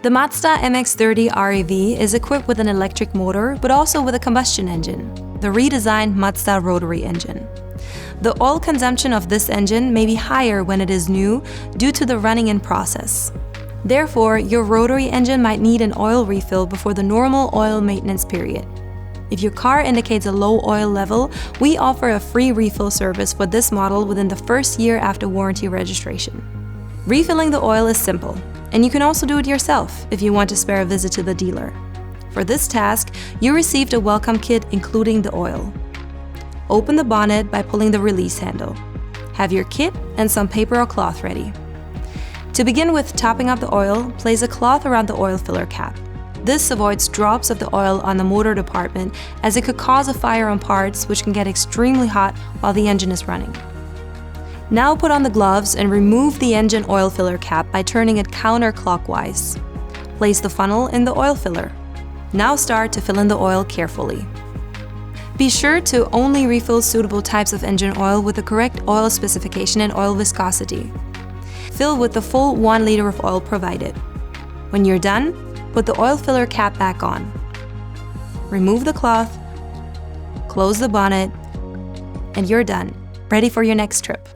The Mazda MX-30 REV is equipped with an electric motor, but also with a combustion engine, the redesigned Mazda rotary engine. The oil consumption of this engine may be higher when it is new due to the running-in process. Therefore, your rotary engine might need an oil refill before the normal oil maintenance period. If your car indicates a low oil level, we offer a free refill service for this model within the first year after warranty registration. Refilling the oil is simple, and you can also do it yourself if you want to spare a visit to the dealer. For this task, you received a welcome kit including the oil. Open the bonnet by pulling the release handle. Have your kit and some paper or cloth ready. To begin with topping up the oil, place a cloth around the oil filler cap. This avoids drops of the oil on the motor department, as it could cause a fire on parts which can get extremely hot while the engine is running. Now put on the gloves and remove the engine oil filler cap by turning it counterclockwise. Place the funnel in the oil filler. Now start to fill in the oil carefully. Be sure to only refill suitable types of engine oil with the correct oil specification and oil viscosity. Fill with the full 1 liter of oil provided. When you're done, put the oil filler cap back on. Remove the cloth, close the bonnet, and you're done, ready for your next trip.